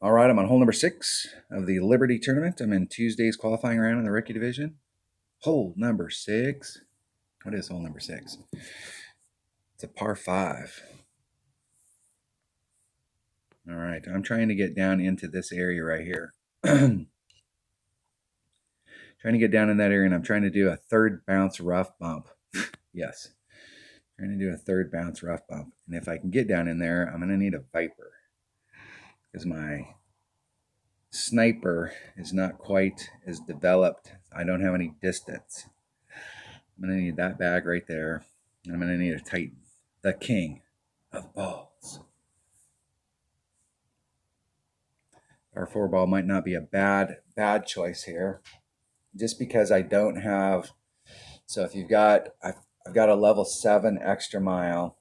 All right, I'm on hole number 6 of the Liberty tournament. I'm in Tuesday's qualifying round in the rookie division. Hole number 6. What is hole number 6? It's a par 5. All right, I'm trying to get down into this area right here. Trying to get down in that area, and I'm trying to do a third bounce rough bump. Yes, trying to do a third bounce rough bump. And if I can get down in there, I'm going to need a Viper because my sniper is not quite as developed. I don't have any distance. I'm going to need that bag right there. And I'm going to need a Titan, the king of balls. Our 4 ball might not be a bad choice here, just because I don't have. So if you've got, I've got a level 7 extra mile.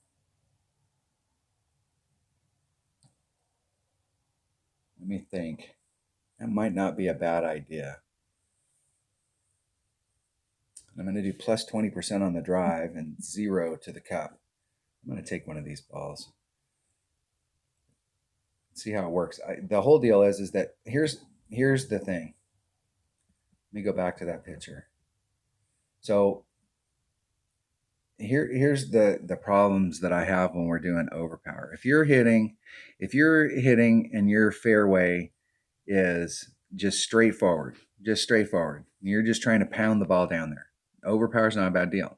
Let me think. That might not be a bad idea. I'm going to do plus 20% on the drive and 0 to the cup. I'm going to take one of these balls. See how it works. The whole deal is that here's the thing. Let me go back to that picture. So here's the problems that I have when we're doing overpower. If you're hitting and your fairway is just straightforward, you're just trying to pound the ball down there. Overpower is not a bad deal.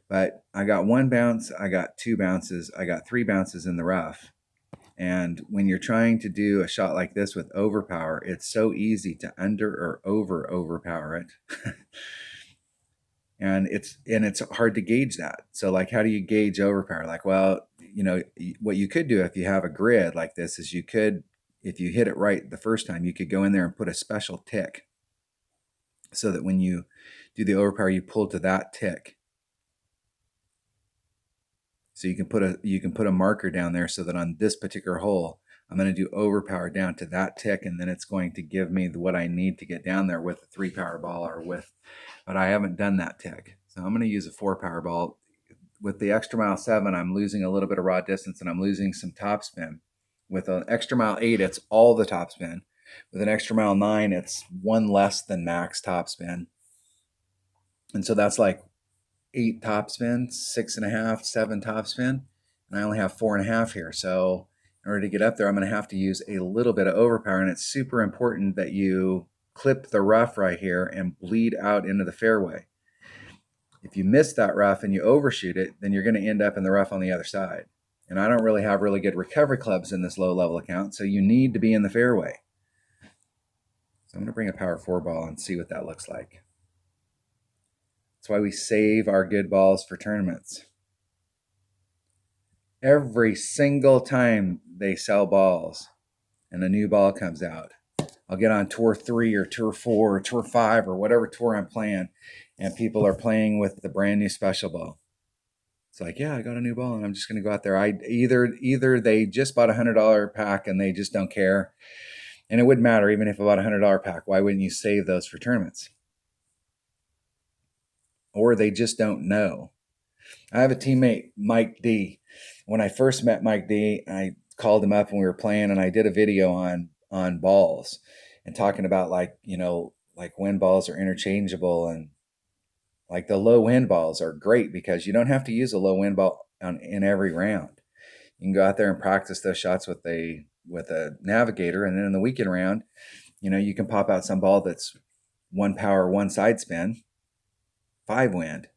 But I got 1 bounce, I got 2 bounces, I got 3 bounces in the rough. And when you're trying to do a shot like this with overpower, it's so easy to under or overpower it. and it's hard to gauge that. So like, how do you gauge overpower? Like, well, what you could do if you have a grid like this is if you hit it right the first time, you could go in there and put a special tick so that when you do the overpower, you pull to that tick. So you can put a marker down there so that on this particular hole, I'm going to do overpower down to that tick, and then it's going to give me what I need to get down there with a 3 power ball but I haven't done that tick. So I'm going to use a 4 power ball. With the extra mile 7, I'm losing a little bit of raw distance and I'm losing some topspin. With an extra mile 8, it's all the topspin. With an extra mile 9, it's 1 less than max topspin. And so that's like 8 topspin, 6.5, 7 topspin, and I only have 4.5 here. So in order to get up there, I'm going to have to use a little bit of overpower, and it's super important that you clip the rough right here and bleed out into the fairway. If you miss that rough and you overshoot it, then you're going to end up in the rough on the other side. And I don't really have really good recovery clubs in this low level account, so you need to be in the fairway. So I'm going to bring a power 4 ball and see what that looks like. That's why we save our good balls for tournaments. Every single time they sell balls and a new ball comes out, I'll get on tour 3 or tour 4 or tour 5 or whatever tour I'm playing, and people are playing with the brand new special ball. It's like, yeah, I got a new ball and I'm just going to go out there. Either they just bought a $100 pack and they just don't care. And it wouldn't matter even if I bought a $100 pack. Why wouldn't you save those for tournaments? Or they just don't know. I have a teammate, Mike D. When I first met Mike D, I called him up when we were playing, and I did a video on balls and talking about like when balls are interchangeable, and like the low wind balls are great because you don't have to use a low wind ball in every round. You can go out there and practice those shots with a navigator, and then in the weekend round, you can pop out some ball that's 1 power, 1 side spin, 5 wind.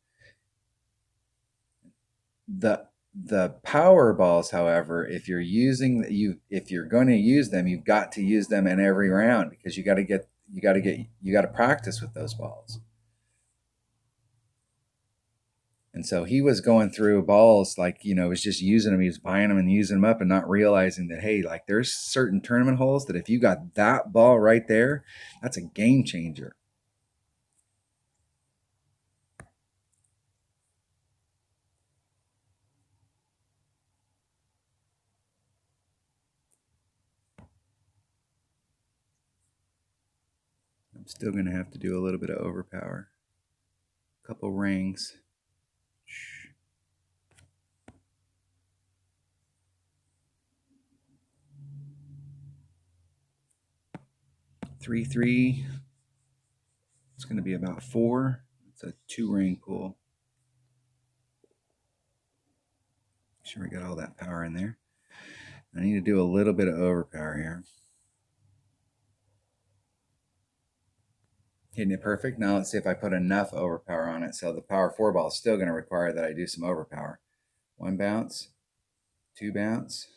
The power balls, however, if you're going to use them, you've got to use them in every round because you got to practice with those balls. And so he was going through balls like, was just using them. He was buying them and using them up and not realizing that, hey, like there's certain tournament holes that if you got that ball right there, that's a game changer. I'm still going to have to do a little bit of overpower. A couple rings. 3-3. It's going to be about 4. It's a 2-ring pull. Make sure we got all that power in there. I need to do a little bit of overpower here. Hitting it perfect. Now let's see if I put enough overpower on it. So the power 4 ball is still going to require that I do some overpower. 1 bounce, 2 bounce,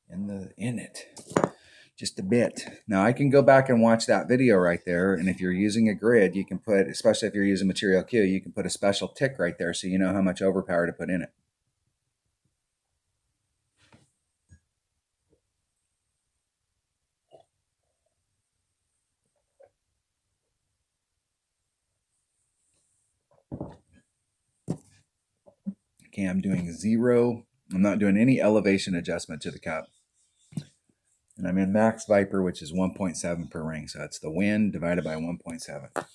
in it. Just a bit. Now I can go back and watch that video right there, and if you're using a grid, you can put, especially if you're using material Q, you can put a special tick right there so you know how much overpower to put in it. Okay, I'm doing 0. I'm not doing any elevation adjustment to the cup. And I'm in max Viper, which is 1.7 per ring. So that's the wind divided by 1.7.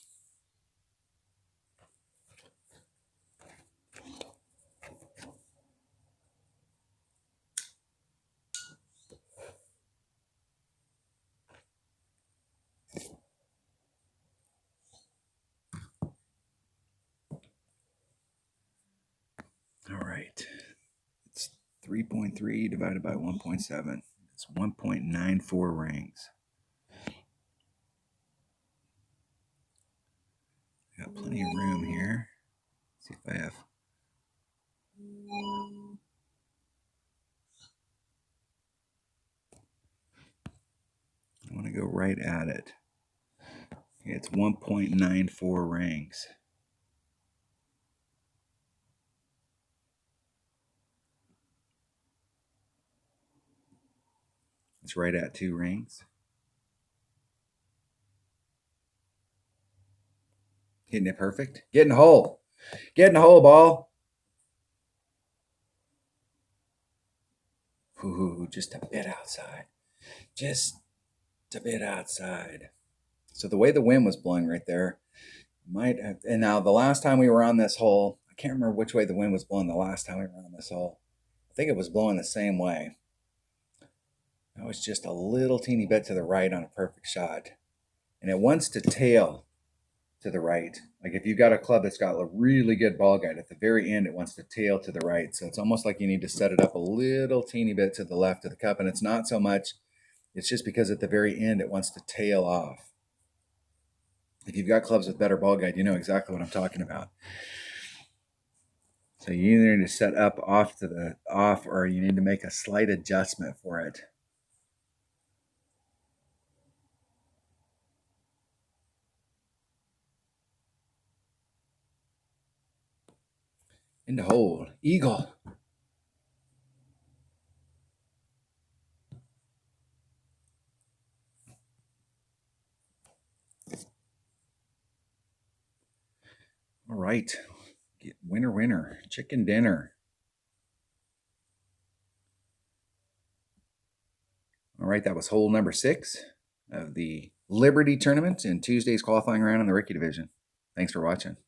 All right. It's 3.3 divided by 1.7. It's 1.94 rings. Got plenty of room here. Let's see if I have. I want to go right at it. Okay, it's 1.94 rings. It's right at 2 rings. Hitting it perfect. Get in the hole. Get in the hole, ball. Ooh, just a bit outside. Just a bit outside. So the way the wind was blowing right there, might have, and now the last time we were on this hole, I can't remember which way the wind was blowing the last time we were on this hole. I think it was blowing the same way. That was just a little teeny bit to the right on a perfect shot. And it wants to tail to the right. Like if you've got a club that's got a really good ball guide, at the very end, it wants to tail to the right. So it's almost like you need to set it up a little teeny bit to the left of the cup. And it's not so much, it's just because at the very end, it wants to tail off. If you've got clubs with better ball guide, you know exactly what I'm talking about. So you either need to set up off to the off, or you need to make a slight adjustment for it. In the hole. Eagle. All right. Get winner, winner. Chicken dinner. All right, that was hole number 6 of the Liberty tournament in Tuesday's qualifying round in the Rookie Division. Thanks for watching.